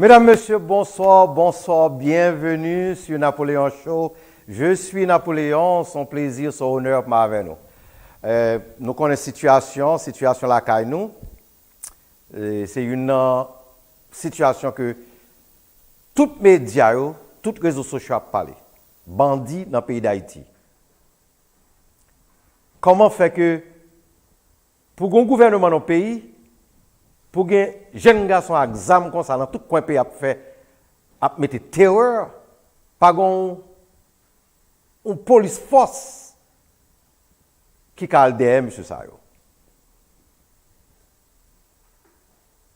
Mesdames, Messieurs, bonsoir, bienvenue sur Napoleon Show. Je suis Napoléon, son plaisir, son honneur pour avec nous. Nous connaissons la situation là caille nous. C'est une situation que tous les médias, tous les réseaux sociaux parlent. Bandits dans le pays d'Haïti. Comment fait que pour un gouvernement dans le pays, pour que les jeunes garçons à examen comme ça, dans tout coin pays a fait, a mettre terreur, pas une police force qui a derrière M. Sayo.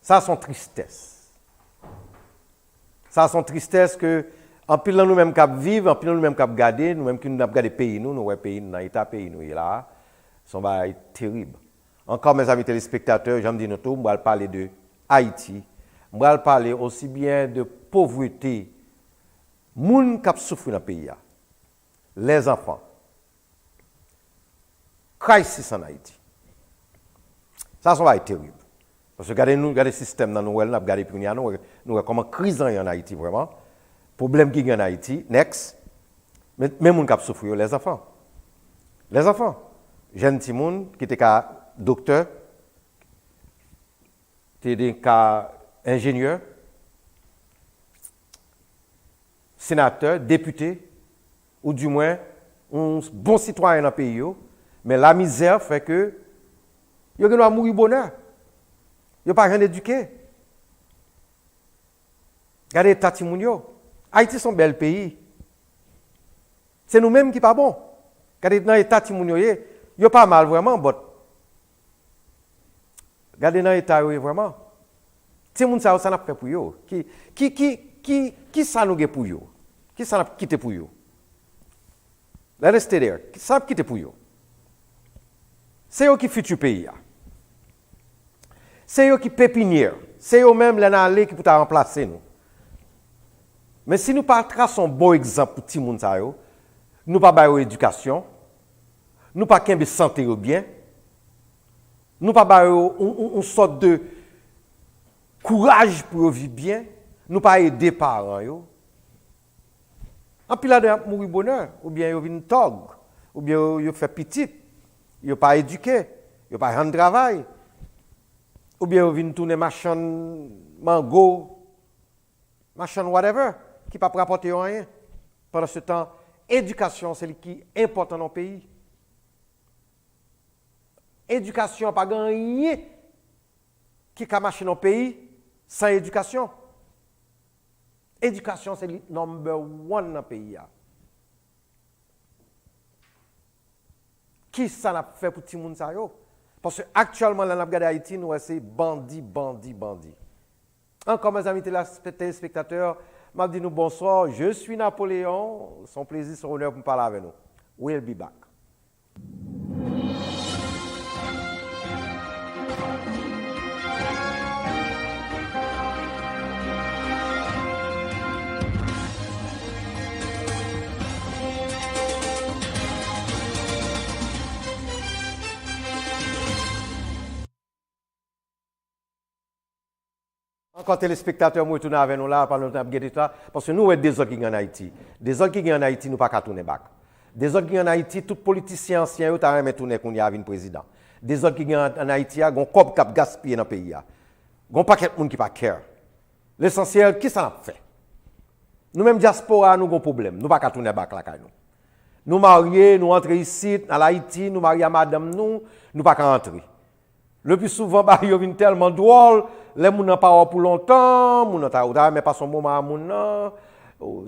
Ça, c'est une tristesse. Ça, c'est une tristesse que, en pile nous-mêmes qui vivons, en pile nous-mêmes qui regardons, nous-mêmes qui nous avons regardé pays, nous pays, dans l'état pays, nous, là, sont terribles. Encore, mes amis téléspectateurs, j'aime dire tout, je vais parler de Haïti. Je vais parler aussi bien de pauvreté. Les gens qui souffrent dans le pays. Les enfants. Crisis en Haïti. Ça, ça va être terrible. Parce que regardez le système dans nous, regardez nous comment crise en Haïti, vraiment. Problème qui est en Haïti. Next. Mais les gens qui souffrent, les enfants. Les enfants. Jeune petit monde qui était docteur, des cas ingénieur, sénateur, député, ou du moins un bon citoyen dans le pays. Mais la misère fait que ils doivent mourir bonheur. Ils n'ont pas rien éduqué. Regardez Tati Mounio. Haïti est un bel pays. C'est nous-mêmes qui ne sommes pas bons. Regardez dans les Tati Mounio, ils n'ont pas mal vraiment, mais regardez dans l'état vraiment. Si moun ça n'a fait pour yo. Qui ça nous pour yo? Qui ça n'a quitté pour yo? Let us stay there. Qui ça n'a quitté pour yo? C'est eux qui futur pays. C'est eux qui pépinière. C'est eux même les aller qui pour remplacer nous. Mais si nous pas traçons un bon exemple pour ti moun ça yo, nous pas bailler éducation, nous pas kembe santé bien. Nous pas une sorte de courage pour vivre bien. Nous pas aider parents. En plus, là, ils mourir bonheur. Ou bien ils viennent tog. Ou bien ils font petit. Ils ne pas éduqués. Ils ne pas rendre travail. Ou bien ils viennent tourner machin mango. Machin whatever. Qui ne pas rapporter rien. Pendant ce temps, éducation, c'est ce qui est important dans le pays. Éducation, pas rien qui a marché dans le pays sans éducation. Éducation, c'est le number one dans le pays. Qui ça n'a fait pour tout le monde? Parce qu'actuellement, dans le Haïti, nous c'est bandit. Encore, mes amis téléspectateurs, je dis nous bonsoir. Je suis Napoléon. Son plaisir, son honneur pour me parler avec nous. We'll be back. Encore téléspectateurs, nous retournons avec nous là, parce que nous sommes des autres qui sont en Haïti. Des autres qui sont en Haïti, nous ne pouvons pas tourner back. Des autres qui sont en Haïti, tous les politiciens anciens, ils ont tourné quand il y avait un président. Des autres qui sont en Haïti, ils ont un cop qui a gaspillé dans le pays. Ils ont un paquet de monde qui n'a pas cœur. L'essentiel, qui ça a fait? Nous-mêmes, diaspora, nous avons un problème. Nous ne pouvons pas tourner back là. Nous mariés, nous entrons ici, en Haïti, nous marions à madame, nous ne pouvons pas entrer. Le plus souvent, ils viennent tellement drôle. Les gens n'ont pas pour longtemps, les gens n'ont mais pas son moment à mon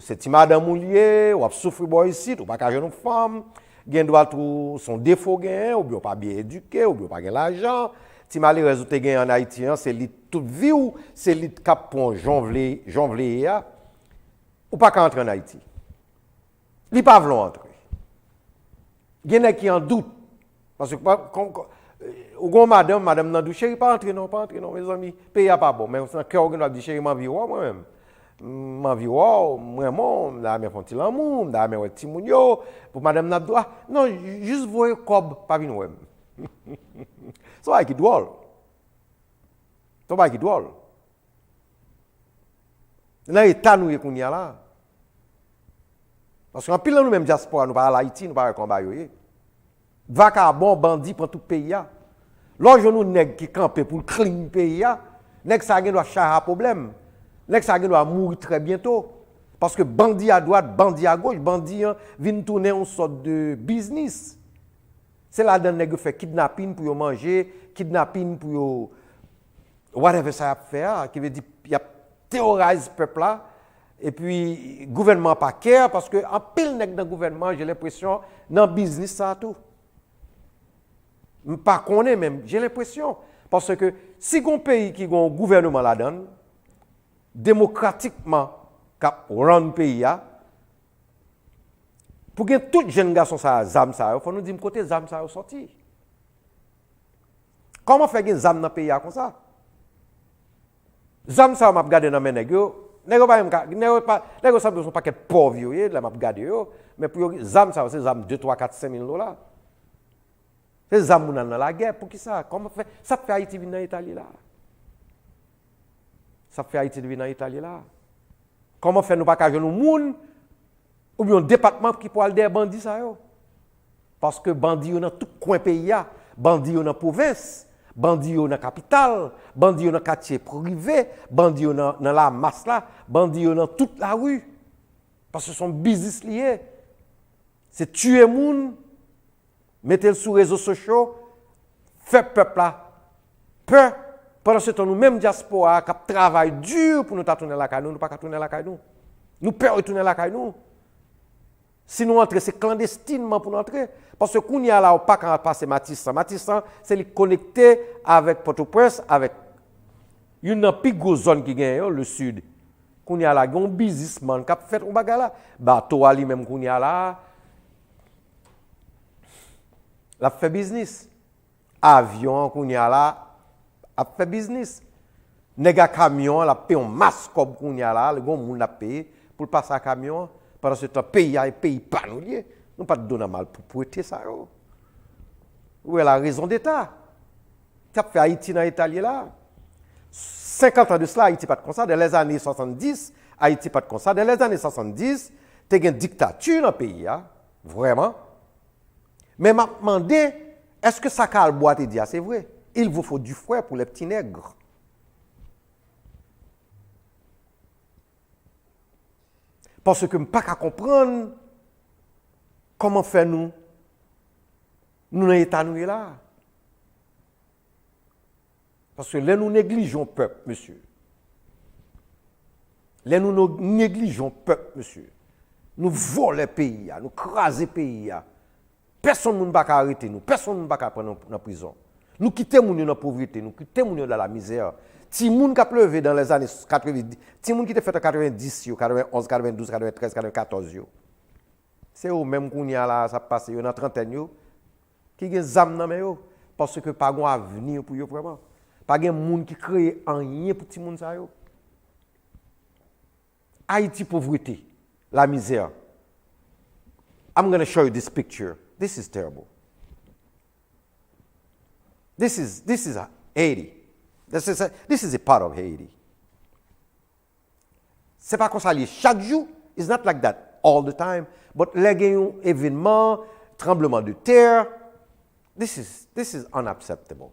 c'est madame moulier, ou souffrir ici, ou pas qu'à une femme, ils doivent son défaut ou bien pas bien éduqué, ou bien pas l'argent. Si malheureusement tu en Haïti, c'est lui toute vie ou c'est lui cap pour jonvler ou pas qu'entrer en Haïti. Ils pas veulent entrer. Il y en a qui en doutent parce que ou gon madame nan dou chéri pas entrer non mes amis pays a pas bon mais sans cœur on dit chéri m'envie moi même m'envie vraiment là me font ti l'amour là me ti moun yo pour madame n'a droit non juste voyer cob pas vinn même so ai qui drôle Dans l'état nous qu'on y a là. Parce qu'en pile nous même diaspora, nous pas à Haïti, nous pas combat yo. Vagabond, bandit pour tout pays là. Lorsque nous nèg qui camper pour clean pays là, nèg ça doit char problème. Nèg ça doit mourir très bientôt. Parce que bandit à droite, bandit à gauche, bandit vient tourner une sorte de business. C'est là-dedans nèg fait kidnapping pour manger, kidnapping pour whatever ça a fait, qui veut dire il y a terrorise peuple là. Et puis gouvernement pas care parce que en pile nèg dans gouvernement, j'ai l'impression dans business ça tout. Pas connaît même, j'ai l'impression parce que si un pays qui a un gouvernement là-dedans démocratiquement cap run pays là pour que tout jeune garçon ça zam ça, faut nous dire côté zam ça sorti. Comment faire gen zam dans pays comme ça? Zam ça m'a regarder dans mes nèg yo, nèg pas ça besoin paquet pauvre yo, là m'a regarder yo, mais pour zam ça c'est zam 2 3 4 5 000 $. C'est zam dans la guerre pour qui ça? Comment faire ça fait Haïti venir dans Italie là? Ça fait Haïti venir dans Italie là. Comment faire nous pas cacher nous moun ou bien un département qui pour aller des bandits ça yo? Parce que bandits dans tout coin pays là, bandits dans province, bandits dans la capitale, bandits dans quartier privé, bandits dans la masse là, bandits dans toute la rue. Parce que ce sont business liés. C'est tuer moun, mettre sur les réseaux sociaux, faire peuple là peur. Pendant ce temps, nous même diaspora qui travaille dur pour nous tourner la caille, nous pas tourner la caille nous. Nous peur tourner la caille nous. Si nous entrons, c'est clandestinement pour nous entrer. Parce que qu'on y a là, pas quand passer Matissan. Matissan, c'est connecté avec Port-au-Prince, avec une plus grosse zone qui gagne, le sud. Qu'on y a là, il y a un businessman qui a fait un bagage là. Bateau ali même qu'on y a là, la fait business. Avion qu'on y a là, a fait business. Nèg camion, la paye un masse comme qu'on y a là, le bon monde la paye pour passer à camion. Pendant ce temps, pays a pays pas nous lié. Nous pas de donner mal pour prêter ça. Où est la raison d'État? Tu as fait Haïti dans l'Italie là. 50 ans de cela, Haïti pas de comme ça. Dans les années 70, Haïti pas de comme ça. Dans les années 70, tu as une dictature dans le pays. Vraiment. Mais m'a demandé, est-ce que ça qu'a le bois te dit, c'est vrai? Il vous faut du fouet pour les petits nègres. Parce que je ne peux pas comprendre comment faire nous dans l'état nous là. Parce que là, nous négligeons le peuple, monsieur. Là, nous négligeons le peuple, monsieur. Nous volons le pays, nous crasons le pays. Personne ne va arrêter nous, personne ne va prendre en prison. Nous quittons dans la pauvreté, nous quittons dans la misère. Si moun qui a pleuvé dans les années 90, si moun qui a fait en 90, 91, 92, 93, 94, c'est eux même qu'on y a là, ça passe, dans la trentaine, qui ont des âmes dans les mains, parce que pas de avenir pour eux vraiment. Pas de monde qui crée rien pour ces moun ça. Haïti pauvreté, la misère. I'm going to show you this picture. This is terrible. This is Haiti. This is a part of Haiti. C'est pas comme ça chaque jour. It's not like that all the time. But les événements, tremblement de terre. This is unacceptable.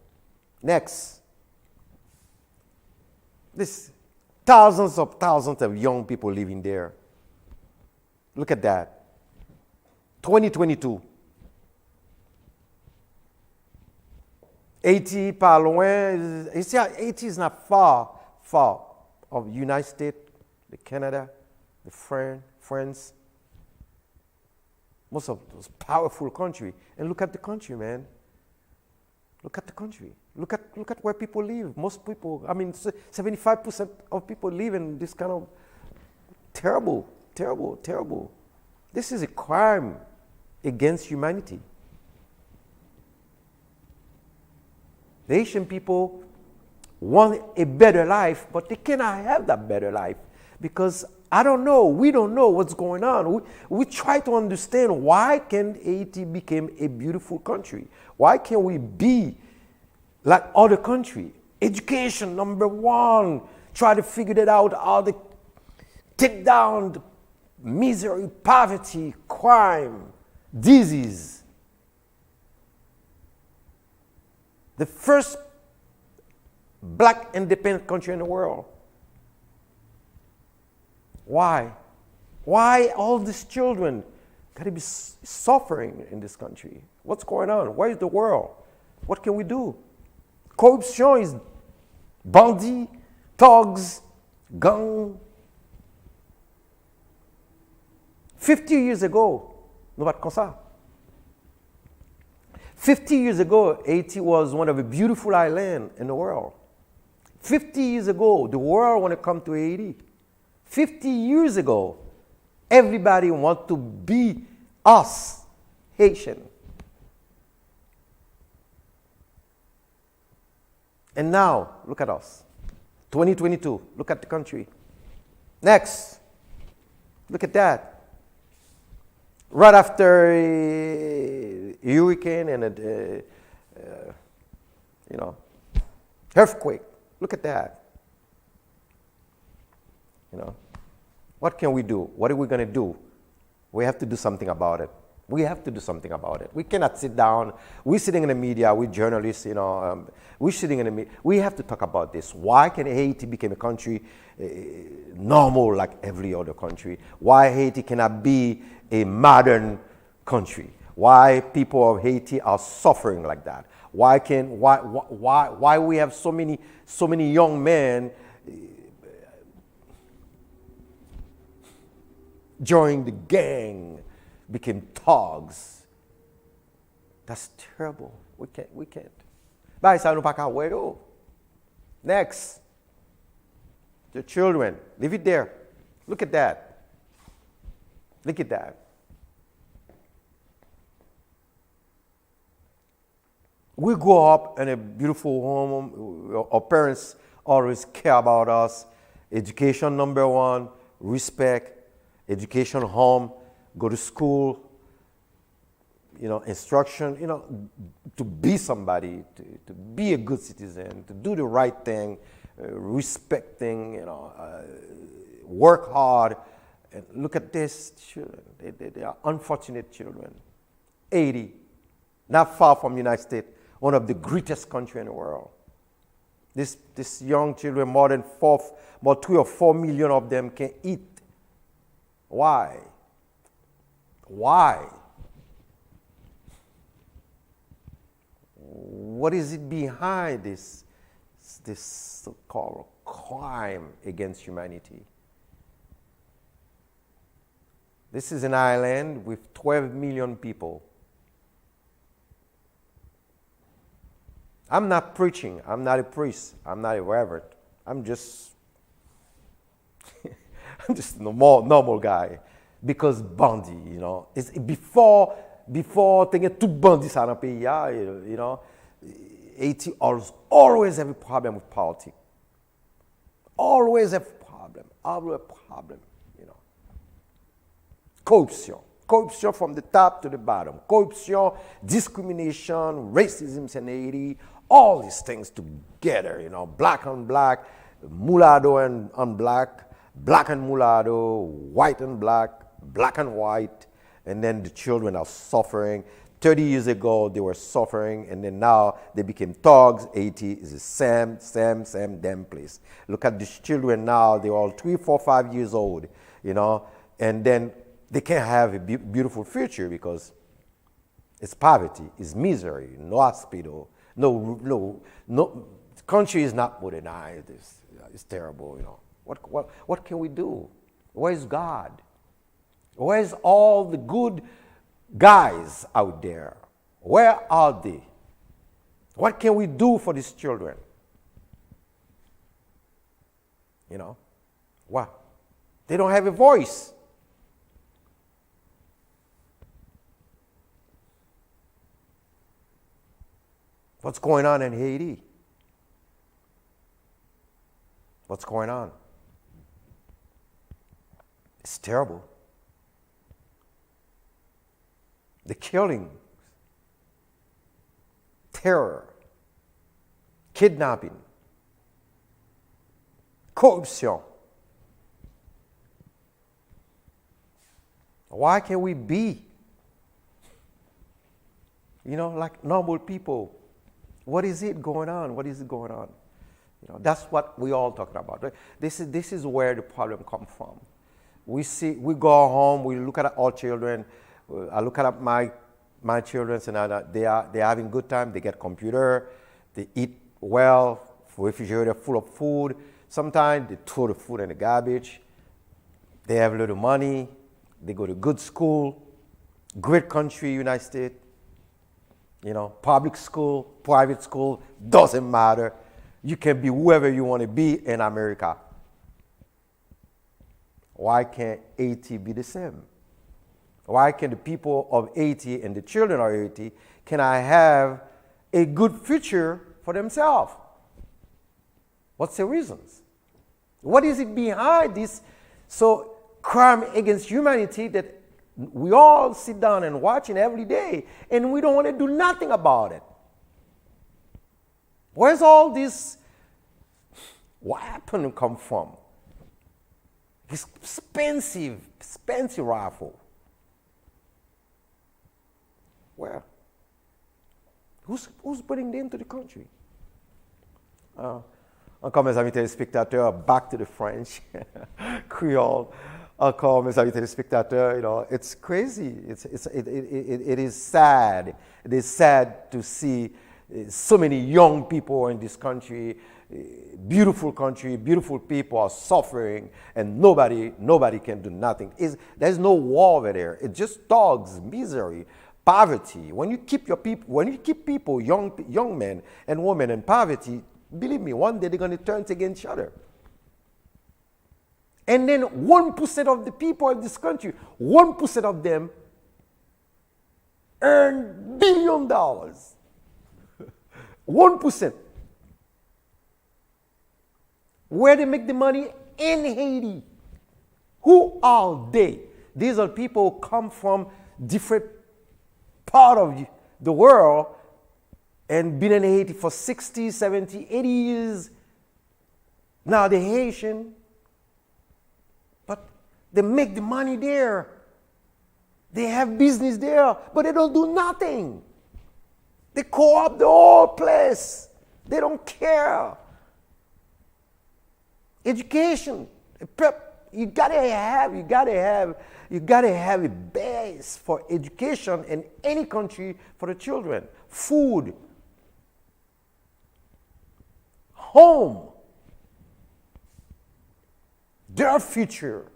Next. This thousands of young people living there. Look at that. 2022. Haiti, pas loin. Haiti is not far of the United States, the Canada, the France. Most of those powerful countries. And look at the country, man. Look at the country. Look at where people live. Most people, 75% of people live in this kind of terrible. This is a crime against humanity. The Haitian people want a better life, but they cannot have that better life because we don't know what's going on. We try to understand why can Haiti become a beautiful country? Why can't we be like other countries? Education, number one. Try to figure that out. take down the misery, poverty, crime, disease. The first black independent country in the world. Why? Why all these children got to be suffering in this country? What's going on? Where is the world? What can we do? Corruption is bandits, thugs, gang. 50 years ago, nous pas comme ça. 50 years ago, Haiti was one of the beautiful islands in the world. 50 years ago, the world wanted to come to Haiti. 50 years ago, everybody want to be us, Haitian. And now, look at us. 2022, look at the country. Next, look at that. Right after a hurricane and earthquake, look at that. What can we do? What are we going to do? We have to do something about it. We have to do something about it. We cannot sit down. We're sitting in the media. We're journalists. We're sitting in the media. We have to talk about this. Why can Haiti become a country normal like every other country? Why Haiti cannot be a modern country? Why people of Haiti are suffering like that? Why we have so many young men joining the gang, became thugs? That's terrible. We can't. Bye, sa nou pa ka wè do. Next. The children. Leave it there. Look at that. Look at that. We grow up in a beautiful home. Our parents always care about us. Education, number one. Respect. Education, home. Go to school. Instruction. To be somebody. To be a good citizen. To do the right thing. Respecting. Work hard. And look at these children. They are unfortunate children. 80. Not far from the United States. One of the greatest countries in the world. This young children, more 3 or 4 million of them can eat. Why? Why? What is it behind this so-called crime against humanity? This is an island with 12 million people. I'm not preaching. I'm not a priest. I'm not a reverend. I'm just I'm just a normal guy. Because bandi, it's before thinking tout bandi ça dans pays, Haiti always have a problem with politics. Always have a problem. Corruption. Corruption from the top to the bottom. Corruption, discrimination, racism in Haiti, all these things together, black on black, mulatto and black, black and mulatto, white and black, black and white, and then the children are suffering. 30 years ago, they were suffering, and then now they became thugs. Haiti is the same damn place. Look at these children now. They're all 3, 4, 5 years old, and then they can't have a beautiful future because it's poverty, it's misery, no hospital, no. The country is not modernized. It's terrible, What can we do? Where's God? Where's all the good guys out there? Where are they? What can we do for these children? What? They don't have a voice. What's going on in Haiti? What's going on? It's terrible. The killing, terror, kidnapping, corruption. Why can't we be, like normal people? What is it going on? What is it going on? That's what we all talking about. Right? This is where the problem comes from. We go home, we look at our children. I look at my children, and they're having good time. They get computer, they eat well, refrigerator full of food. Sometimes they throw the food in the garbage. They have a little money. They go to good school, great country, United States. Public school, private school, doesn't matter. You can be whoever you want to be in America. Why can't Haiti be the same? Why can the people of Haiti and the children of Haiti, can I have a good future for themselves? What's the reasons? What is it behind this crime against humanity that we all sit down and watching every day, and we don't want to do nothing about it? Where's all this weapon come from? This expensive rifle. Where? Who's putting them into the country? Encore mes amis téléspectateurs, back to the French, Creole. Encore mes amis téléspectateurs, it's crazy. It is sad. It is sad to see so many young people in this country, beautiful people are suffering, and nobody can do nothing. There's no war over there. It's just dogs, misery, poverty. When you keep people, young men and women in poverty, believe me, one day they're going to turn against each other. And then 1% of the people in this country, 1% of them earn $1 billion. 1%. Where they make the money? In Haiti. Who are they? These are people who come from different part of the world and been in Haiti for 60, 70, 80 years. Now they're Haitian, but they make the money there. They have business there, but they don't do nothing. They co-op the whole place. They don't care. Education, you gotta have a base for education in any country for the children. Food, home, their future.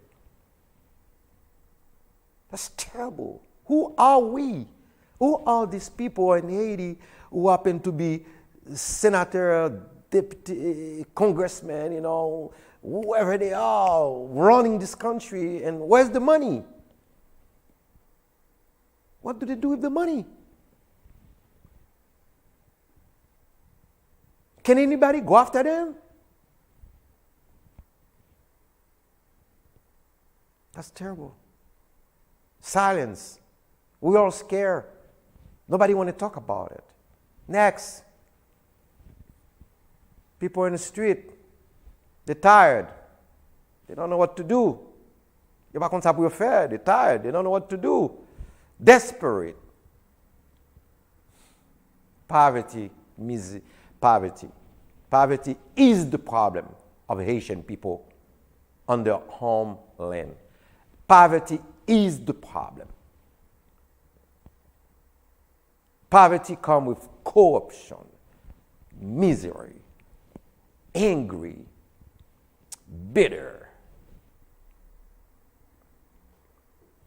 That's terrible. Who are we? Who are these people in Haiti who happen to be senator, deputy, congressmen, whoever they are, running this country, and where's the money? What do they do with the money? Can anybody go after them? That's terrible. Silence. We're all scared. Nobody want to talk about it. Next. People in the street, they're tired. They don't know what to do. They're tired. They don't know what to do. Desperate. Poverty. Poverty is the problem of Haitian people on their homeland. Poverty is the problem. Poverty comes with corruption, misery, angry, bitter.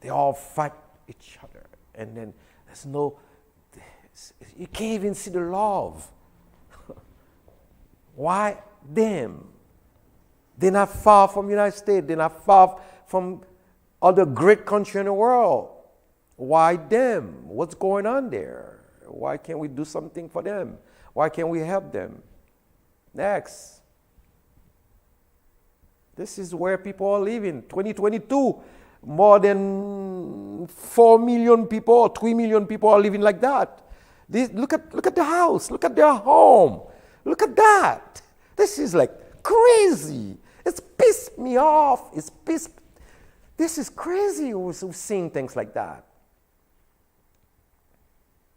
They all fight each other. And then you can't even see the love. Why them? They're not far from the United States. They're not far from other great countries in the world. Why them? What's going on there? Why can't we do something for them? Why can't we help them? Next. This is where people are living. 2022, more than 4 million people or 3 million people are living like that. Look at the house. Look at their home. Look at that. This is like crazy. It's pissed me off. This is crazy, we're seeing things like that.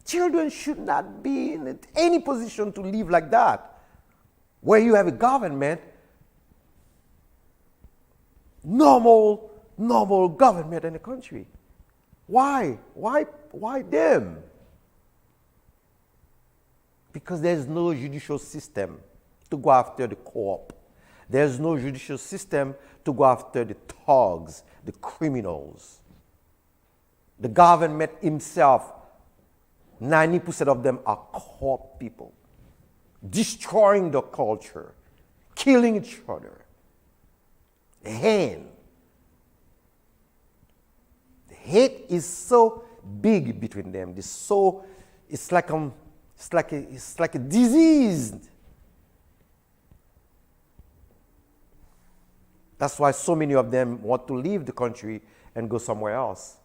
Children should not be in any position to live like that, where you have a government, normal government in the country. Why? Why them? Because there's no judicial system to go after the co-op. There's no judicial system to go after the thugs, the criminals. The government himself, 90% of them are co-op people, destroying the culture, killing each other. The hate is so big between them. It's like a disease. That's why so many of them want to leave the country and go somewhere else.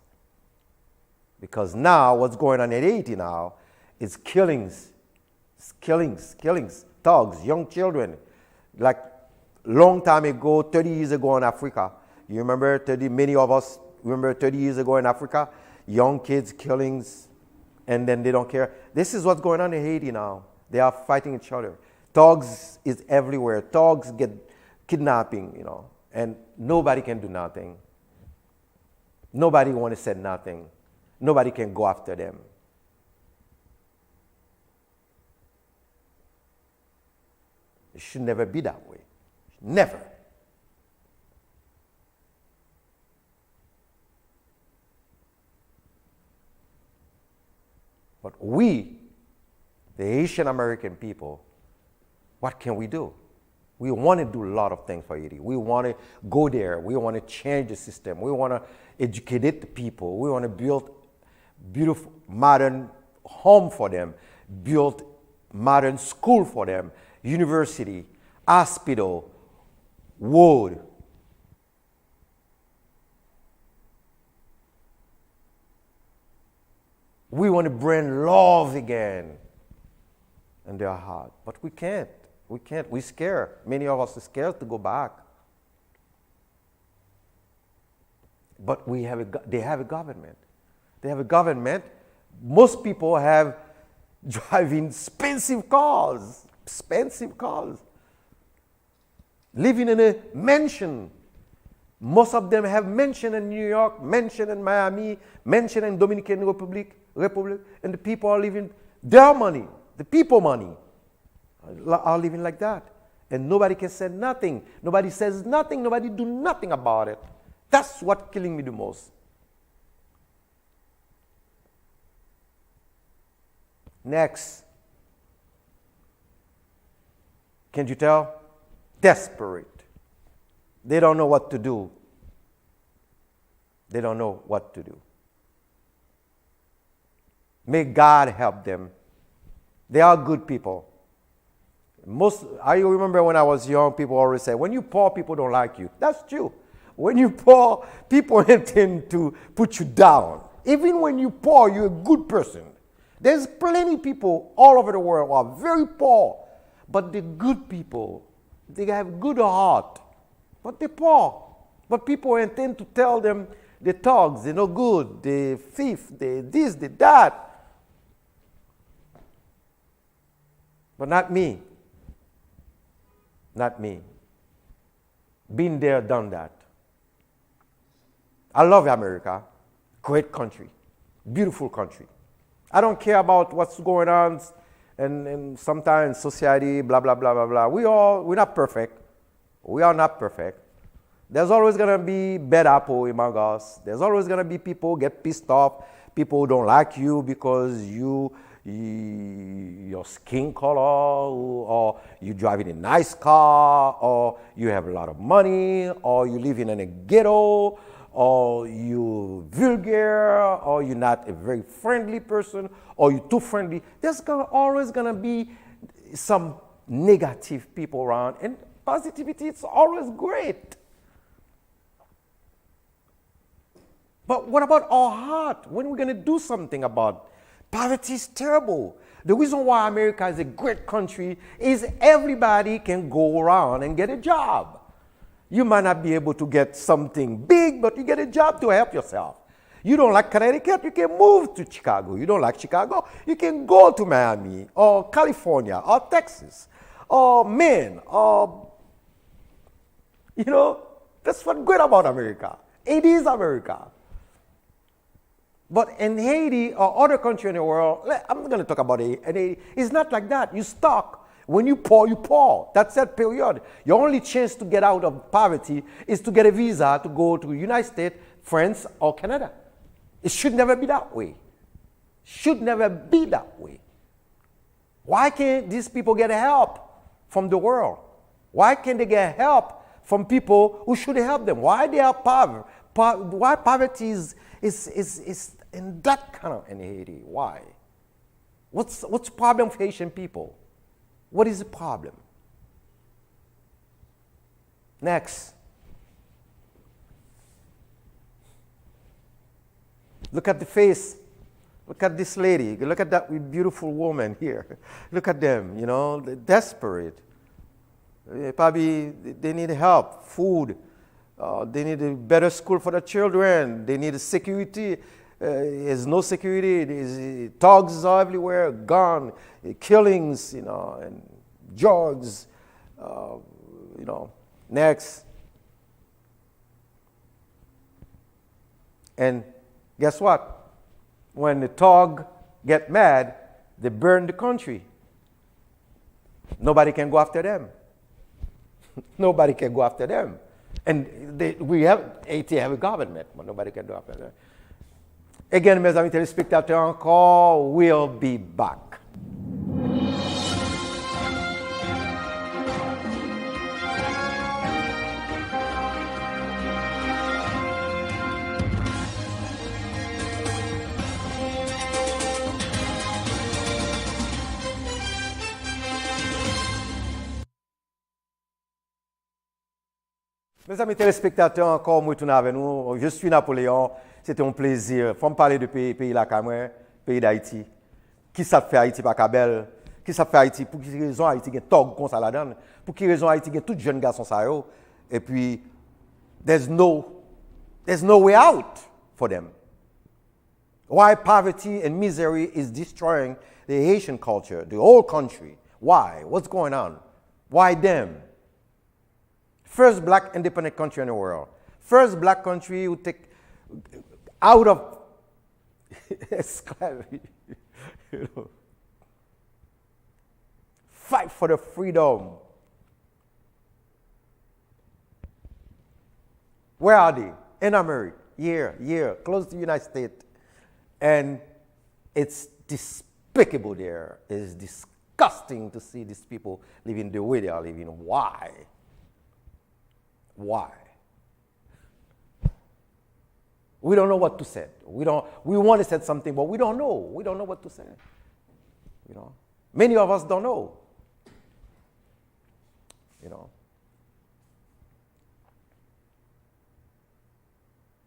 Because now what's going on in Haiti now is killings, thugs, young children. Like long time ago, 30 years ago in Africa, you remember many of us remember 30 years ago in Africa, young kids killings, and then they don't care. This is what's going on in Haiti now. They are fighting each other. Thugs is everywhere. Thugs get kidnapping, and nobody can do nothing. Nobody want to say nothing. Nobody can go after them. It should never be that way. Never. But we, the Haitian American people, what can we do? We want to do a lot of things for Haiti. We want to go there. We want to change the system. We want to educate the people. We want to build beautiful modern home for them, build modern school for them, university, hospital, road. We want to bring love again in their heart, but we can't. We're scared. Many of us are scared to go back. But they have a government. They have a government. Most people have driving expensive cars. Living in a mansion. Most of them have mansion in New York, mansion in Miami, mansion in Dominican Republic, and the people are living their money, the people money, are living like that. And nobody can say nothing. Nobody says nothing. Nobody do nothing about it. That's what's killing me the most. Next. Can't you tell? Desperate. They don't know what to do. They don't know what to do. May God help them. They are good people. I remember when I was young, people always say, when you poor, people don't like you. That's true. When you poor, people intend to put you down. Even when you poor, you're a good person. There's plenty of people all over the world who are very poor, but the good people, they have good heart, but they're poor. But people intend to tell them the thugs, they're no good, the thief, the this, the that. But not me. Not me. Been there, done that. I love America. Great country. Beautiful country. I don't care about what's going on and sometimes society, blah, blah, blah, blah, blah. We're not perfect. We are not perfect. There's always going to be bad apple among us. There's always going to be people get pissed off. People who don't like you because your skin color, or you driving a nice car, or you have a lot of money, or you living in a ghetto, or you vulgar, or you're not a very friendly person, or you're too friendly. There's always going to be some negative people around, and positivity is always great. But what about our heart? When are we going to do something about poverty? Is terrible. The reason why America is a great country is everybody can go around and get a job. You might not be able to get something big, but you get a job to help yourself. You don't like Connecticut, you can move to Chicago. You don't like Chicago, you can go to Miami or California or Texas or Maine or, that's what's great about America. It is America. But in Haiti or other country in the world, I'm not going to talk about Haiti. It's not like that. You stuck. When you pour, you pour. That's that period. Your only chance to get out of poverty is to get a visa to go to the United States, France, or Canada. It should never be that way. Should never be that way. Why can't these people get help from the world? Why can't they get help from people who should help them? Why they are poor? Why poverty is in that kind of in Haiti? Why? What's the problem for Haitian people? What is the problem? Next. Look at the face. Look at this lady. Look at that beautiful woman here. Look at them, they're desperate. Probably they need help, food. They need a better school for the children. They need security. There's no security. There's thugs are everywhere, gun, killings, and drugs. Next. And guess what? When the thug get mad, they burn the country. Nobody can go after them. Nobody can go after them. And Haiti have a government, but nobody can do after them. Again, mes amis téléspectateurs, encore, we'll be back. Mes amis téléspectateurs, encore, moi, tout avec nous. Je suis Napoléon. C'était un plaisir. Faut me parler de pays la Cameroun, pays d'Haïti. Qui ça fait Haïti pas Kabel? Qui ça fait Haïti? Pour quelle raison Haïti a tog comme ça là-dedans? Pour quelle raison Haïti a tout jeune garçon ça yo? Et puis there's no way out for them. Why poverty and misery is destroying the Haitian culture, the whole country? Why? What's going on? Why them? First black independent country in the world. First black country who take out of slavery, fight for the freedom. Where are they? In America, here, close to the United States. And it's despicable there. It's disgusting to see these people living the way they are living. Why? Why? We don't know what to say. We want to say something, but we don't know. We don't know what to say. Many of us don't know.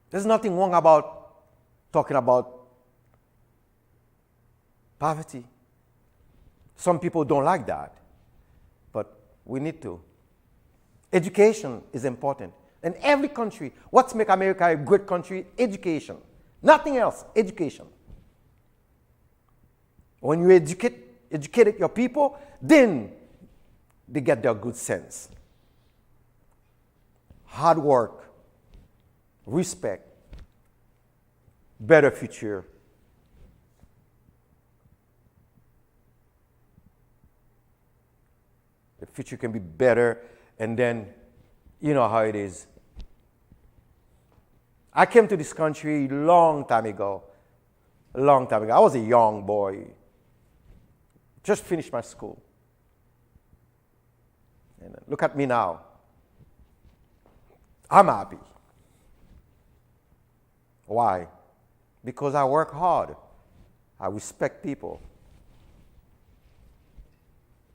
There's nothing wrong about talking about poverty. Some people don't like that, but we need to. Education is important. In every country, what's make America a great country? Education. Nothing else, education. When you educate your people, then they get their good sense. Hard work, respect, better future. The future can be better, and then you know how it is. I came to this country a long time ago. I was a young boy. Just finished my school. And look at me now. I'm happy. Why? Because I work hard. I respect people.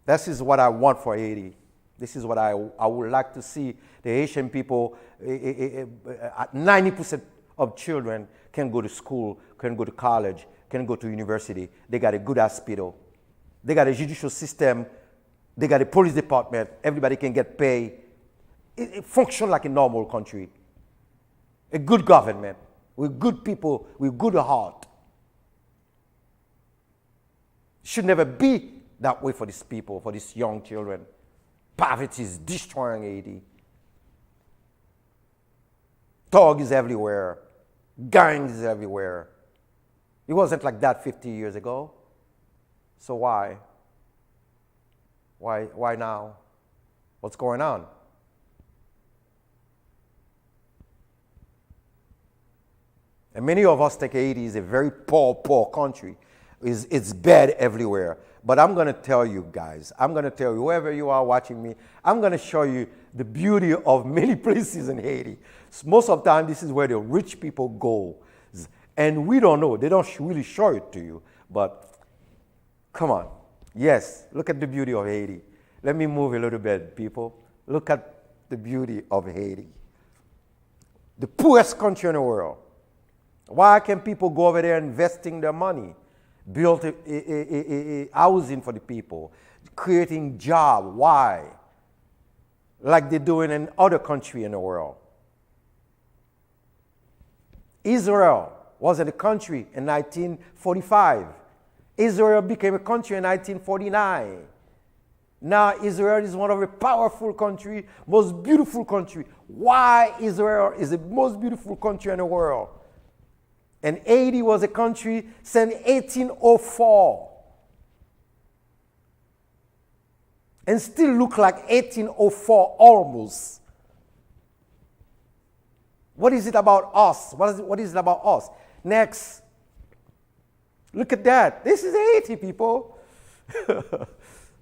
This is what I want for Haiti. This is what I would like to see the Haitian people. 90% of children can go to school, can go to college, can go to university. They got a good hospital. They got a judicial system. They got a police department. Everybody can get paid. it functions like a normal country. A good government, with good people, with good heart. It should never be that way for these people, for these young children. Poverty is destroying Haiti. Thugs everywhere. Gangs everywhere. It wasn't like that 50 years ago. So why? Why now? What's going on? And many of us think Haiti is a very poor country. It's bad everywhere. But I'm going to tell you guys, I'm going to tell you, whoever you are watching me, I'm going to show you the beauty of many places in Haiti. Most of the time, this is where the rich people go. And we don't know. They don't really show it to you. But come on. Yes, look at the beauty of Haiti. Let me move a little bit, people. Look at the beauty of Haiti. The poorest country in the world. Why can people go over there investing their money? Build a housing for the people, creating jobs. Why? Like they're doing in other countries in the world. Israel wasn't a country in 1945. Israel became a country in 1949. Now Israel is one of the powerful countries, most beautiful country. Why Israel is the most beautiful country in the world? And Haiti was a country since 1804. And still look like 1804 almost. What is it about us? What is it about us? Next. Look at that. This is Haiti, people.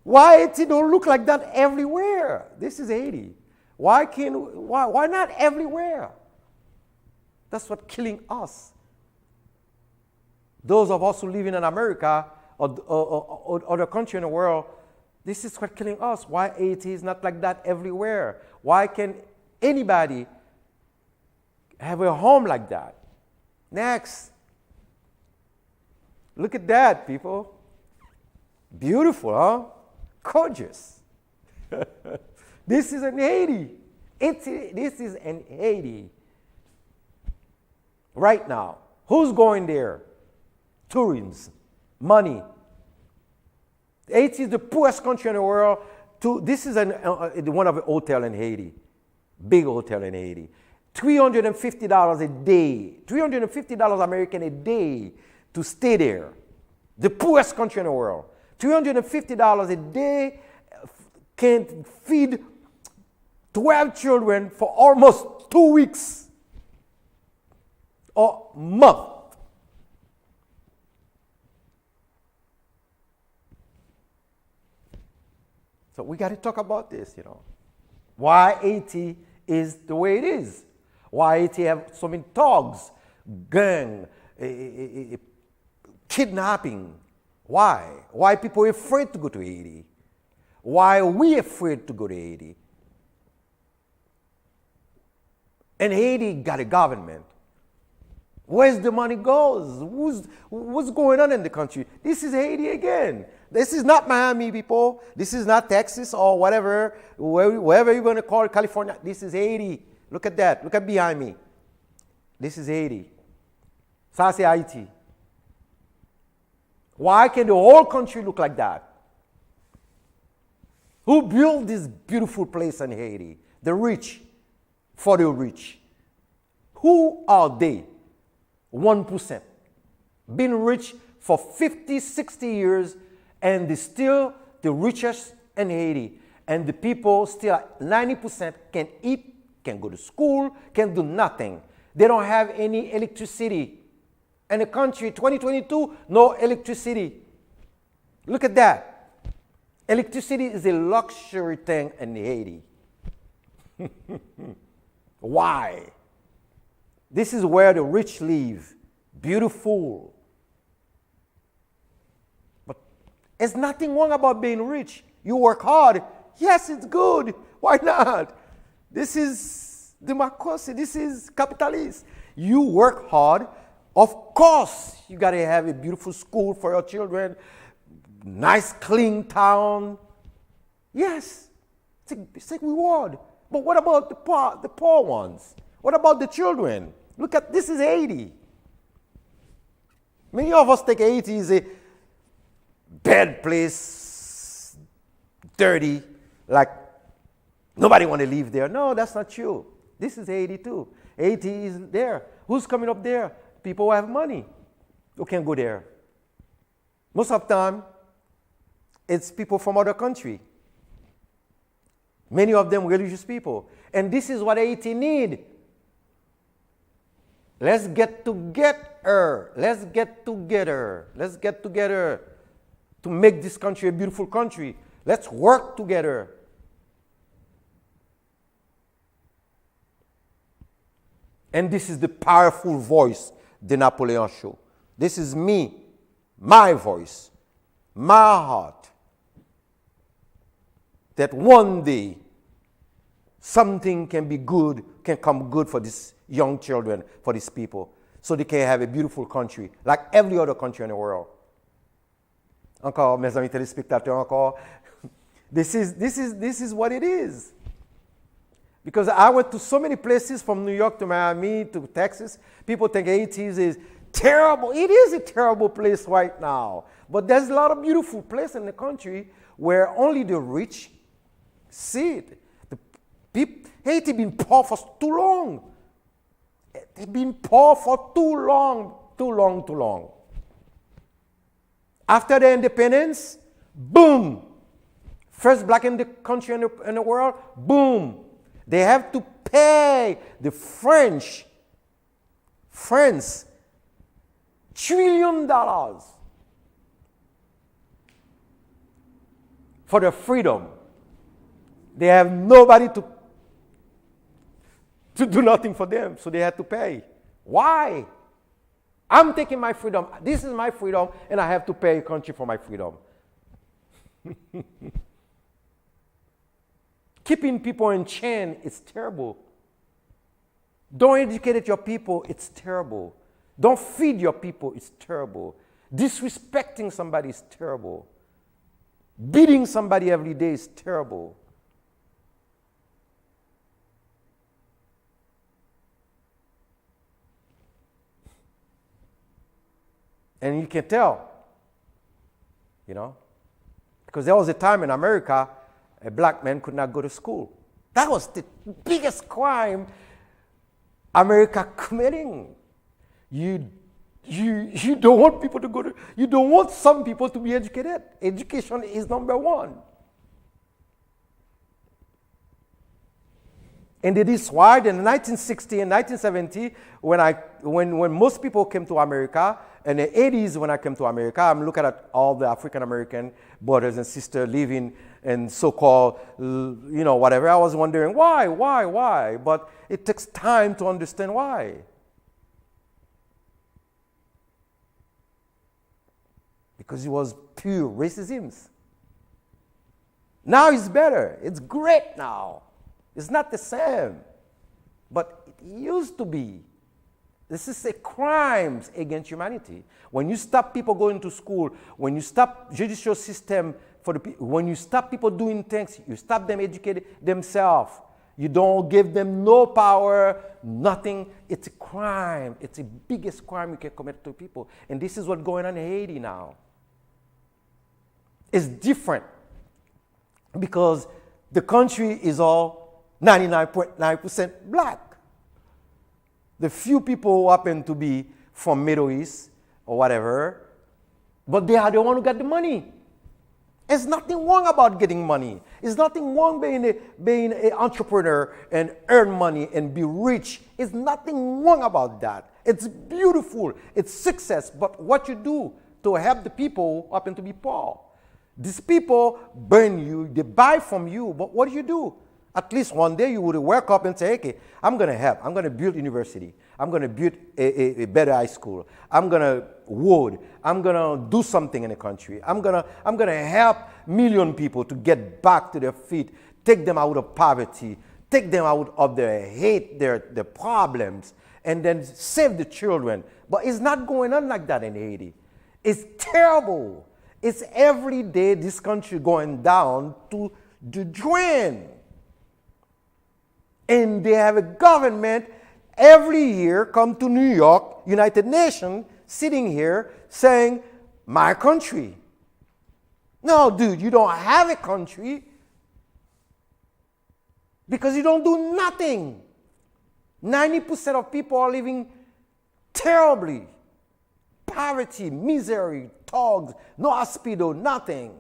Why Haiti don't look like that everywhere? This is Haiti. Why not everywhere? That's what's killing us. Those of us who live in America or other country in the world, this is what's killing us. Why Haiti is not like that everywhere? Why can anybody have a home like that? Next. Look at that, people. Beautiful, huh? Gorgeous. This is in Haiti. This is in Haiti. Right now. Who's going there? Tourists. Money. Haiti is the poorest country in the world. This is one of the hotels in Haiti. Big hotel in Haiti. $350 a day. $350 American a day to stay there. The poorest country in the world. $350 a day can feed 12 children for almost 2 weeks or month. So we got to talk about this, Why Haiti is the way it is. Why Haiti have so many thugs, gang, kidnapping. Why? Why people are afraid to go to Haiti? Why are we afraid to go to Haiti? And Haiti got a government. Where's the money goes? What's going on in the country? This is Haiti again. This is not Miami, people. This is not Texas or whatever, wherever you're going to call it, California. This is Haiti. Look at that. Look at behind me. This is Haiti. Ça, c'est Haiti. Why can the whole country look like that? Who built this beautiful place in Haiti? The rich, for the rich. Who are they? 1%. Been rich for 50, 60 years, and they're still the richest in Haiti. And the people still, 90% can eat, can go to school, can do nothing. They don't have any electricity. In the country, 2022, no electricity. Look at that. Electricity is a luxury thing in Haiti. Why? This is where the rich live. Beautiful. But there's nothing wrong about being rich. You work hard. Yes, it's good. Why not? This is democracy. This is capitalist. You work hard. Of course, you got to have a beautiful school for your children. Nice, clean town. Yes, it's a reward. But what about the poor ones? What about the children? Look at, this is Haiti. Many of us think Haiti is a bad place, dirty, like nobody want to live there. No, that's not true. This is Haiti too. Haiti is there. Who's coming up there? People who have money who can go there. Most of the time, it's people from other country. Many of them religious people. And this is what Haiti need. Let's get together. Let's get together. Let's get together to make this country a beautiful country. Let's work together. And this is the powerful voice, the Napoleon Show. This is me, my voice, my heart. That one day, something can be good, can come good for these young children, for these people, so they can have a beautiful country, like every other country in the world. Encore, mes amis téléspectateurs, encore. This is what it is. Because I went to so many places, from New York to Miami to Texas. People think Haiti is terrible. It is a terrible place right now. But there's a lot of beautiful places in the country where only the rich see it. Haiti been poor for too long. They've been poor for too long. After the independence, boom. First black in the country in the world, boom. They have to pay the French $1 trillion for their freedom. They have nobody to do nothing for them, so they had to pay. Why? I'm taking my freedom. This is my freedom, and I have to pay a country for my freedom. Keeping people in chain is terrible. Don't educate your people, it's terrible. Don't feed your people, it's terrible. Disrespecting somebody is terrible. Beating somebody every day is terrible. And you can tell, because there was a time in America, a black man could not go to school. That was the biggest crime America committing. You don't want people to go to, you don't want some people to be educated. Education is number one. And it is why in 1960 and 1970, when most people came to America, in the 80s when I came to America, I'm looking at all the African-American brothers and sisters living in so-called, whatever. I was wondering, why? But it takes time to understand why. Because it was pure racism. Now it's better. It's great now. It's not the same. But it used to be. This is a crime against humanity. When you stop people going to school, when you stop judicial system when you stop people doing things, you stop them educating themselves. You don't give them no power, nothing. It's a crime. It's the biggest crime you can commit to people. And this is what's going on in Haiti now. It's different because the country is all 99.9% black. The few people who happen to be from Middle East or whatever, but they are the one who got the money. There's nothing wrong about getting money. There's nothing wrong being an entrepreneur and earn money and be rich. There's nothing wrong about that. It's beautiful. It's success. But what you do to help the people who happen to be poor. These people burn you. They buy from you. But what do? At least one day you would wake up and say, okay, I'm going to help. I'm going to build university. I'm going to build a better high school. I'm going to wood. I'm going to do something in the country. I'm going to help million people to get back to their feet, take them out of poverty, take them out of their hate, their problems, and then save the children. But it's not going on like that in Haiti. It's terrible. It's every day this country going down to the drain. And they have a government every year come to New York, United Nations, sitting here saying, my country. No, dude, you don't have a country because you don't do nothing. 90% of people are living terribly. Poverty, misery, thugs, no hospital, nothing.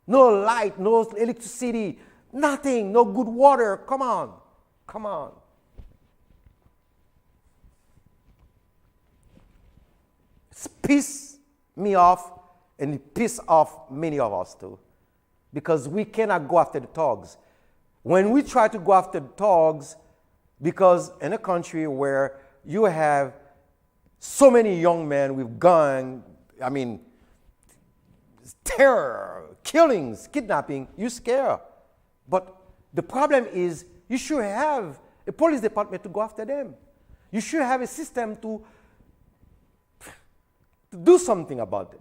No light, no electricity, nothing, no good water. Come on, come on. It's piss me off and it piss off many of us too. Because we cannot go after the thugs. When we try to go after the thugs, because in a country where you have so many young men with guns, I mean, terror, killings, kidnapping, you scare. But the problem is you should have a police department to go after them. You should have a system to do something about it.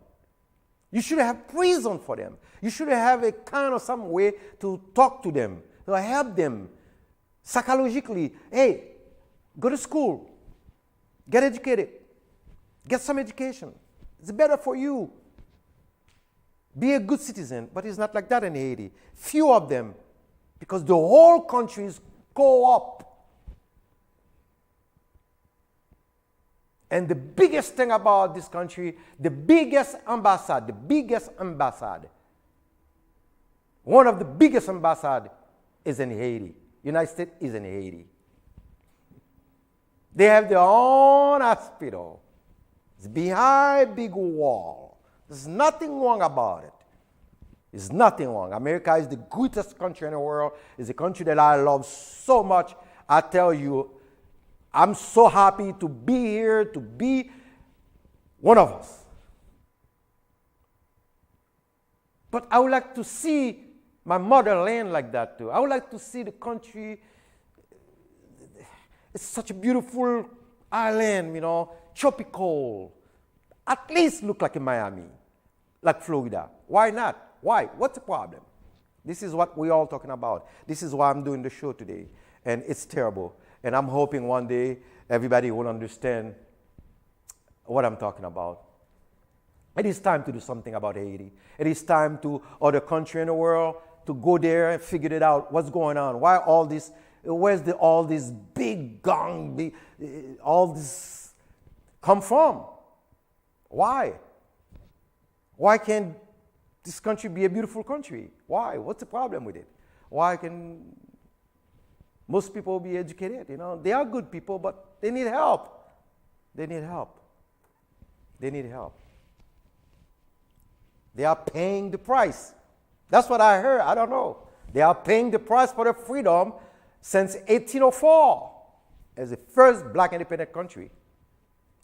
You should have prison for them. You should have a kind of some way to talk to them, to help them psychologically. Hey, go to school, get educated, get some education. It's better for you. Be a good citizen, but it's not like that in Haiti. Few of them, because the whole country is co-op. And the biggest thing about this country, the biggest ambassade, one of the biggest ambassades is in Haiti. United States is in Haiti. They have their own hospital. It's behind a big wall. There's nothing wrong about it. There's nothing wrong. America is the greatest country in the world. It's a country that I love so much. I tell you, I'm so happy to be here, to be one of us. But I would like to see my motherland like that too. I would like to see the country. It's such a beautiful island, you know, tropical. At least look like in Miami, like Florida. Why not? Why? What's the problem? This is what we're all talking about. This is why I'm doing the show today. And it's terrible. And I'm hoping one day everybody will understand what I'm talking about. It is time to do something about Haiti. It is time to other country in the world to go there and figure it out. What's going on? Why all this? Where's all this big gang, all this come from? Why? Why can't this country be a beautiful country? Why? What's the problem with it? Why can most people be educated? You know, they are good people, but they need help. They need help. They need help. They are paying the price. That's what I heard. I don't know. They are paying the price for their freedom since 1804 as the first black independent country.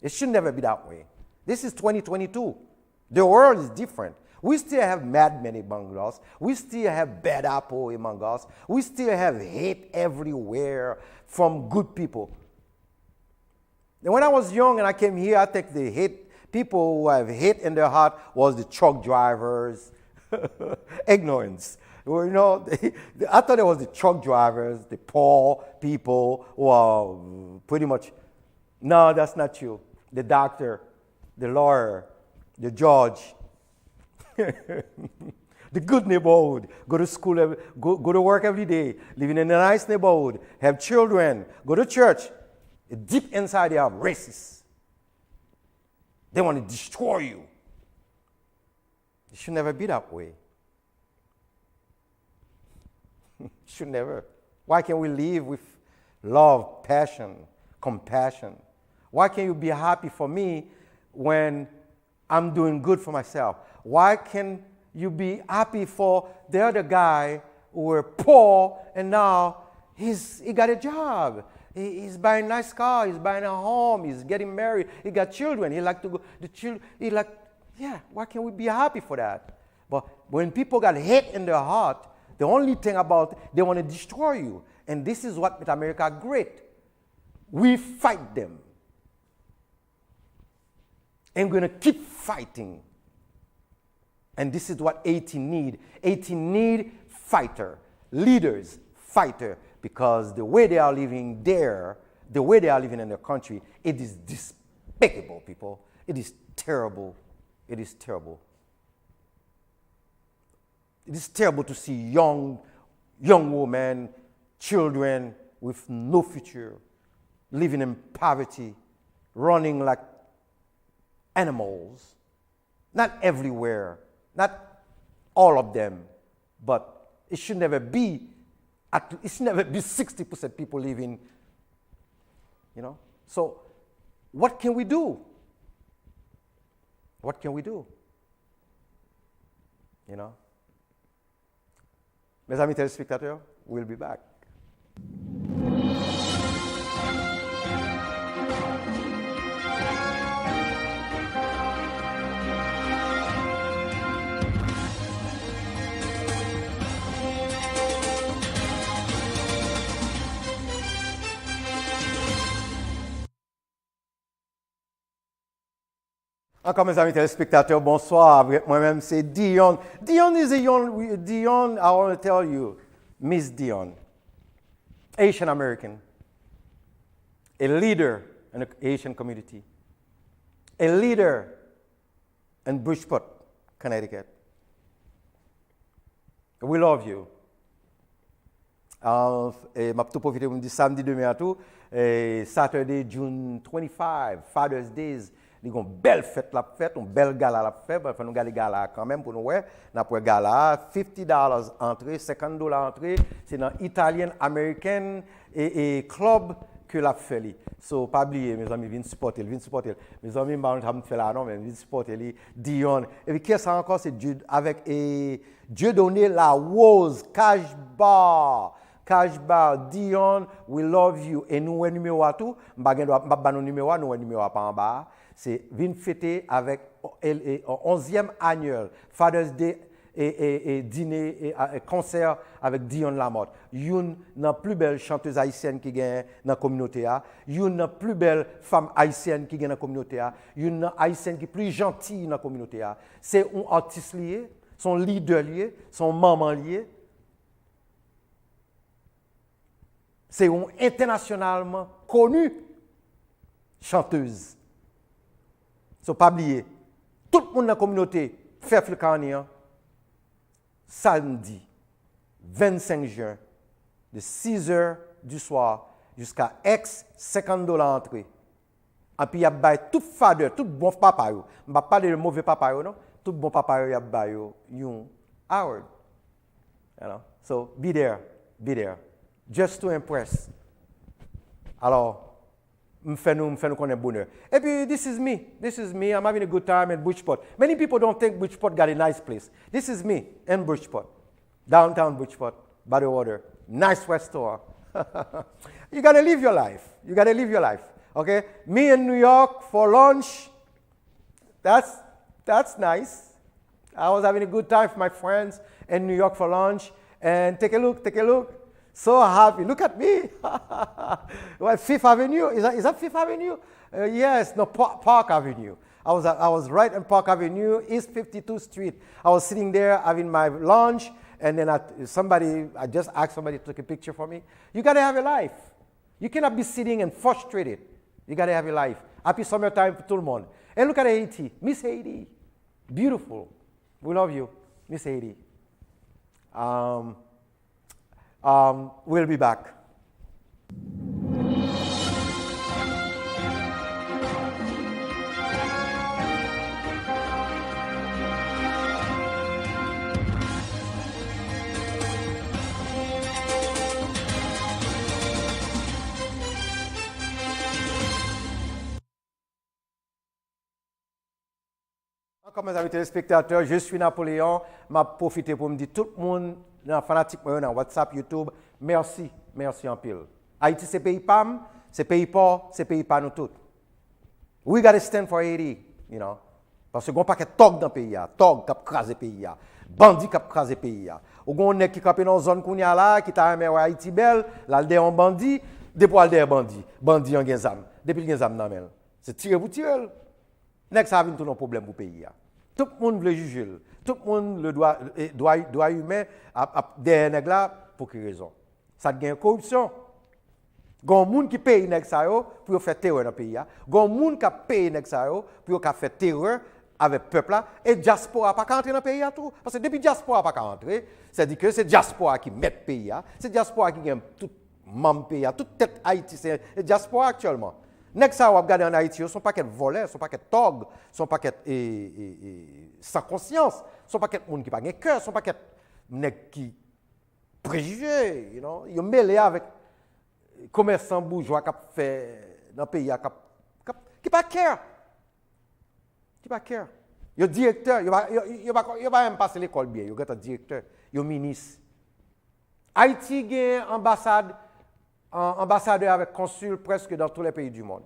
It should never be that way. This is 2022. The world is different. We still have madmen among us. We still have bad apple among us. We still have hate everywhere from good people. And when I was young and I came here, I think the hate people who have hate in their heart was the truck drivers, ignorance. Well, you know, I thought it was the truck drivers, the poor people who are pretty much, no, that's not true. The doctor, the lawyer, the judge, the good neighborhood, go to school, go to work every day, living in a nice neighborhood, have children, go to church. Deep inside they are racist. They want to destroy you. It should never be that way. Should never. Why can't we live with love, passion, compassion? Why can't you be happy for me when I'm doing good for myself? Why can you be happy for the other guy who were poor and now he got a job? He's buying a nice car, he's buying a home, he's getting married, he got children, he like to go, yeah, why can't we be happy for that? But when people got hate in their heart, the only thing about they want to destroy you. And this is what made America great. We fight them. And we're going to keep fighting. And this is what Haiti need. Haiti need fighter, leaders, fighter because the way they are living there, the way they are living in their country, it is despicable, people. It is terrible. It is terrible. It is terrible to see young women, children with no future, living in poverty, running like animals. Not everywhere, not all of them, but it should never be 60% people living, So what can we do? What can we do? Mes amis téléspectateurs, we'll be back. Encore mes amis téléspectateurs, bonsoir. Moi-même, c'est Dion. Dion is Dion, I want to tell you, Miss Dion, Asian American, a leader in the Asian community, a leader in Bridgeport, Connecticut. We love you. Je vais profiter pour me dire samedi demain à tout, Saturday, June 25, Father's Days. Ils ont une belle fête, une belle gala la fête. Il faut nous garder gala quand même pour nous voir. Nous avons gala, $50 entrée, $50 entrée. C'est dans Italian American et club que la fait. So, pas oublier, mes amis, viennent supporter. Mes amis, je ne fais là, non, mais viennent supporter. Dion. Et puis, qu'est-ce que ça encore? C'est Dieu, avec Dieu donné la rose, cash bar. Dion, we love you. Et nous, un numéro à tout. Je ne vais pas numéro, nous, un numéro pas en bas. C'est venir fêter avec le 11e annuel Father's Day et dîner et concert avec Dion Lamotte. Une des plus belles chanteuses haïtiennes qui gagne dans la communauté. Une des plus belles femmes haïtiennes qui gagne dans la communauté. Une haïtienne qui est plus gentille dans la communauté. C'est un artiste lié, son leader lié, son maman lié. C'est une internationalement connue chanteuse. So, pas oublier, tout le monde dans la communauté fait le carnet samedi 25 juin de 6h du soir jusqu'à X $50 entrée. Et puis il y a tout fader, tout bon papa. Je ne vais pas parler de mauvais papa, non? Tout bon papa, il y a un hour. So be there, just to impress. Alors, me fait nous connaître bonheur. Et puis, this is me. I'm having a good time in Bridgeport. Many people don't think Bridgeport got a nice place. This is me in Bridgeport, downtown Bridgeport, by the water. Nice restaurant. You gotta live your life. Okay? Me in New York for lunch. That's nice. I was having a good time with my friends in New York for lunch. And take a look. So happy. Look at me. Well, Fifth Avenue. Is that Fifth Avenue? Yes. No, Park Avenue. I was right in Park Avenue, East 52th Street. I was sitting there having my lunch, and then I just asked somebody to take a picture for me. You got to have a life. You cannot be sitting and frustrated. You got to have a life. Happy summertime for tout le monde. And look at Haiti. Miss Haiti. Beautiful. We love you, Miss Haiti. We'll be back. Encore mes amis téléspectateurs, je suis Napoléon. Je vais profiter pour me dire tout le monde dans fanatique dans WhatsApp, YouTube, merci en pile. Haïti c'est pays PAM, c'est pays pauvre, c'est pays pas nous tous. We got to stand for Haiti, Parce que gon paquet tog dans pays tog k'ap craser pays bandit k'ap craser pays Ou gon nek qui campé dans zone kounya là qui t'a aimé Haïti belle, là le un bandit, depuis al der bandit en gen zam. Depuis gen zam nan men. C'est tirer pour tirer. Nek ça vinn tout nos problème pour pays Tout le monde veut juger. Tout le monde le doit humain derrière nèg là pour quelle raison? Ça gagne corruption. Gon moun qui paye nèg ça yo pour faire terreur dans le pays. Gon moun qui paye nèg ça yo pour faire terreur avec peuple là et diaspora pas entrer dans le pays tout parce que depuis diaspora pas entrer, c'est dit que c'est diaspora qui met le pays, c'est diaspora qui gagne tout membre pays, toute tête Haïti c'est diaspora actuellement. Nèg ça ou regarder en Haïti, sont paquet voleurs, sont paquet tog, sont paquet sans conscience, sont paquet monde qui pas gagne cœur, sont paquet nèg qui préjugés, ils mêlés avec commerçants bourgeois qui fait dans le pays qui pas care. Qui pas care. Yo directeur, yo va même passer l'école bien, yo un directeur, yo ministre. Haïti gagne ambassadeur avec consul presque dans tous les pays du monde.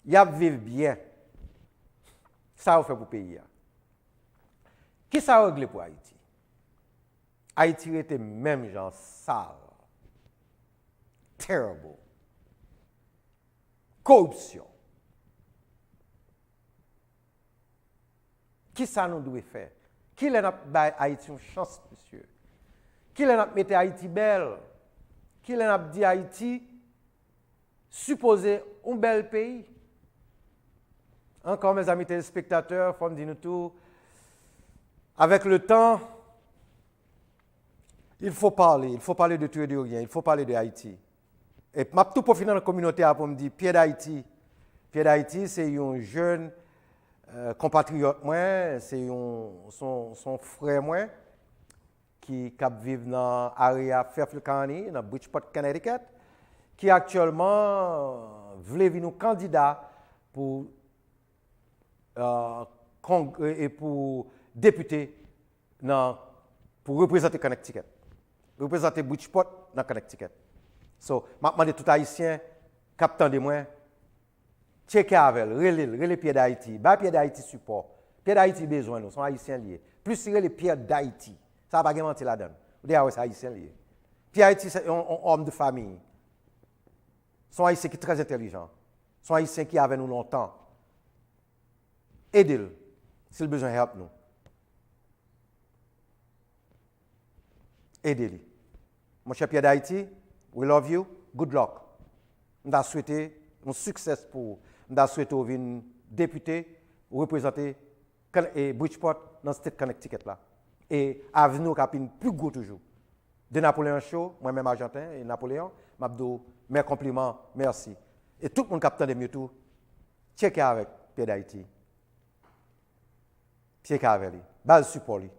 Y a vivre bien. Ça on fait pour le pays. Qui ça réglé pour Haïti? Haïti était même genre sale. Terrible. Corruption. Qui ça nous doit faire? Qui l'a donné Haïti une chance, monsieur? Qui l'a mis Haïti belle? Qui l'a dit Haïti supposé un bel pays? Encore mes amis téléspectateurs, faut me dire nous tout. Avec le temps, il faut parler de tout et de rien, il faut parler de Haïti. Et je tout profiter dans la communauté pour me dire, Pierre d'Haïti, c'est un jeune compatriote, c'est son frère, qui vit dans l'area Fairfield County, dans Bridgeport, Connecticut, qui actuellement voulait venir candidat pour député pour représenter Connecticut, représenter Bridgeport dans Connecticut. So, je demande tout Haïtien, capitaine de moi, checker avec elle, relais Pierre d'Haïti, Pierre d'Haïti support. Pierre d'Haïti besoin nous, sont Haïtiens liés. Plus les Pierre d'Haïti, ça va pas mentir là-dedans. Vous dites, c'est Haïtien lié. Pierre d'Haïti, c'est un homme de famille. Sont Haïtiens qui sont très intelligents. Sont Haïtiens qui avec nous longtemps. Aidez-le, s'il a besoin help nous. Aidez-le. Mon cher Pierre d'Haïti, we love you. Good luck. Je souhaite un succès pour vous. Je souhaite venir député ou représenter Bridgeport dans le state Connecticut là. Et avenir qui plus gros toujours. De Napoleon Show, moi-même Argentin et Napoléon, m'abdou, mes compliments, merci. Et tout le monde capte de mieux tout. Checker avec Pierre d'Haïti. Checker avec lui. Bal support lui.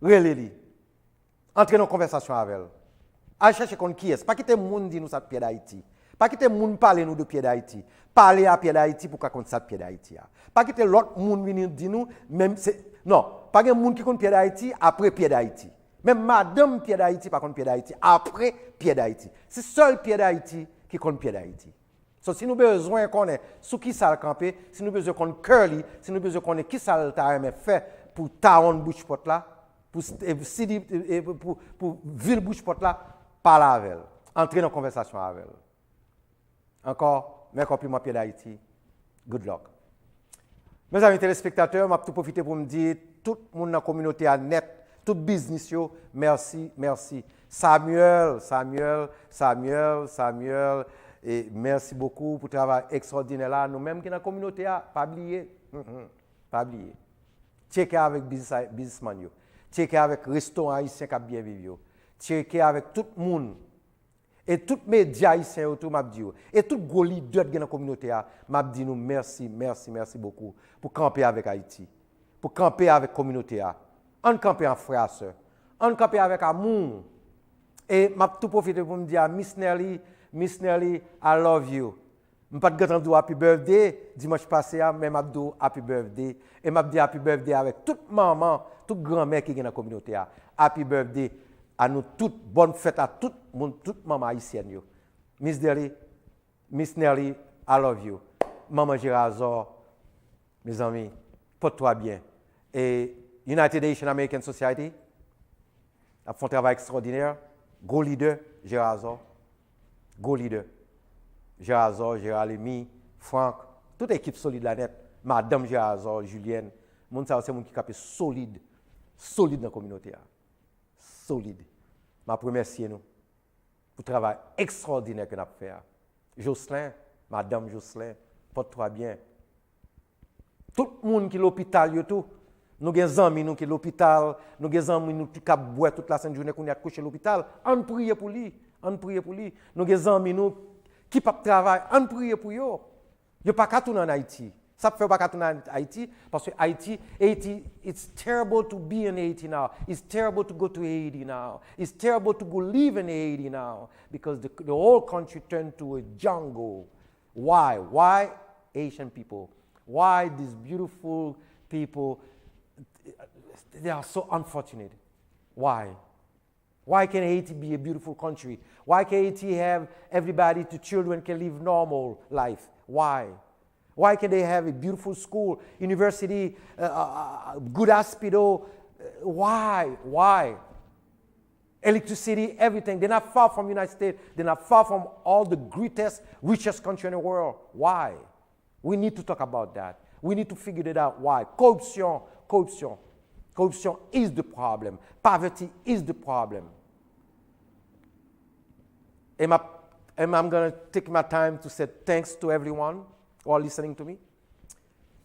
Relais-lui. Entrez dans une conversation avec elle. À chercher qui est. Pas quitter le monde dit nous ça Pierre d'Haïti. Pas quitter le monde parler nous de Pierre d'Haïti. Parler à Pierre d'Haïti pour qu'on compte ça Pierre d'Haïti. Pas quitter l'autre monde venir dire nous même c'est non, pas un monde qui compte Pierre d'Haïti après Pierre d'Haïti. Même madame Pierre d'Haïti pas compte Pierre d'Haïti après Pierre d'Haïti. C'est seul Pierre d'Haïti qui compte Pierre d'Haïti. So, si nous besoin qu'on est sous qui ça le camper, si nous besoin qu'on curly, si nous besoin qu'on est qui ça le t'a fait pour Taon Bridgeport là, pour ville Bridgeport là, parler avec elle, entrer dans conversation avec elle. Encore, mes compliments Pierre d'Haïti. Good luck. Mes amis téléspectateurs, je vais profiter pour me dire, tout le monde dans la communauté a net, tout business, merci, merci. Samuel, et merci beaucoup pour le travail extraordinaire là. Nous-mêmes qui dans la communauté, pas oublier. Pas oublier. Checker avec businessman, checker avec restaurant haïtien qui a bien vécu, checker avec tout le monde. Et tous les médias haïtiens autour m'a dit et tout gros leader dans la communauté m'a dit nous merci beaucoup pour camper avec Haïti, pour camper avec la communauté on camper en frère et sœur, on camper avec amour. Et m'a tout profiter pour me dire Miss Nelly, I love you. M'pas de gâteau happy birthday dimanche passé mais m'a dit happy birthday et m'a dit happy birthday avec toute maman, toute grand-mère qui est dans la communauté happy birthday. À nous toutes, bonne fête à tout le monde, toute maman haïtienne. Miss Nelly, I love you. Maman Girazor, mes amis, porte-toi bien. Et United Asian American Society a fait un travail extraordinaire. Go leader, Girazor. Go leader. Girazor, Géraldemi, Franck, toute équipe solide la net. Madame Girazor, Julienne. Mon ça c'est monde qui est solide dans la communauté. Solide. Je remercie nous pour le travail extraordinaire que nous avons fait. Jocelyn, Madame Jocelyn, porte-toi bien. Tout le monde qui est à l'hôpital, nous avons des amis qui sont à l'hôpital, nous avons des amis qui ont boire toute la journée qu'on est couché à l'hôpital. On prie pour lui. On prie pour lui. Nous avons des amis qui ne peuvent pas travailler. On prie pour eux. Il n'y a pas qu'à tourner en Haïti. Ça ne fait pas qu'à tourner en Haïti parce que Haïti, it's terrible to be in Haiti now. It's terrible to go to Haiti now. It's terrible to go live in Haiti now because the whole country turned to a jungle. Why? Why Asian people? Why these beautiful people? They are so unfortunate. Why? Why can Haiti be a beautiful country? Why can Haiti have everybody, the children can live normal life? Why? Why can they have a beautiful school, university, good hospital? Why? Why? Electricity, everything. They're not far from the United States. They're not far from all the greatest, richest country in the world. Why? We need to talk about that. We need to figure it out. Why? Corruption. Corruption is the problem. Poverty is the problem. And I'm going to take my time to say thanks to everyone who are listening to me.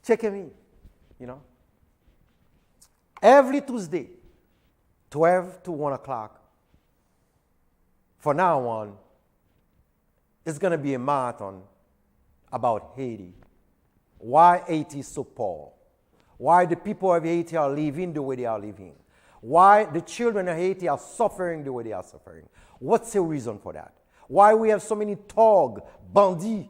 Check me, Every Tuesday, 12 to 1 o'clock, from now on, it's going to be a marathon about Haiti. Why Haiti is so poor. Why the people of Haiti are living the way they are living. Why the children of Haiti are suffering the way they are suffering. What's the reason for that? Why we have so many thugs, bandits,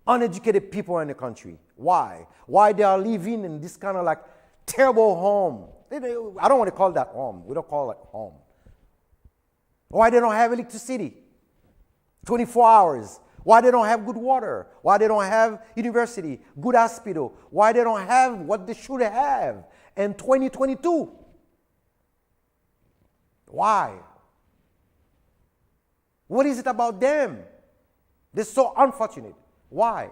uneducated people in the country. Why? Why they are living in this kind of like terrible home. I don't want to call that home. We don't call it home. Why they don't have electricity? 24 hours. Why they don't have good water? Why they don't have university, good hospital? Why they don't have what they should have in 2022? Why? What is it about them? They're so unfortunate. Why?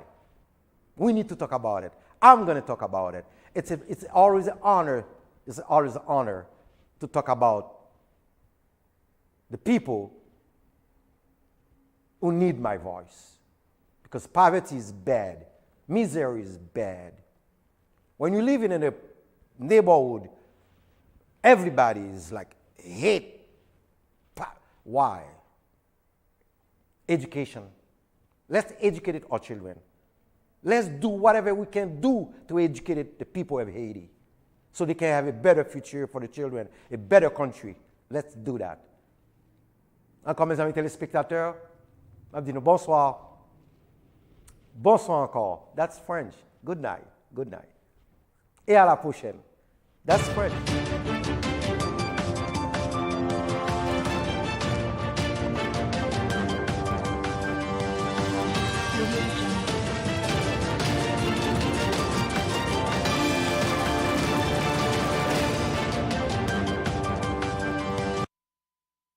We need to talk about it. I'm going to talk about it. It's always an honor. It's always an honor to talk about the people who need my voice. Because poverty is bad. Misery is bad. When you live in a neighborhood, everybody is like hate. Why? Education. Let's educate our children. Let's do whatever we can do to educate the people of Haiti so they can have a better future for the children, a better country. Let's do that. Encore mes amis téléspectateurs, je dis bonsoir. Bonsoir encore. That's French. Good night. Good night. Et à la prochaine. That's French.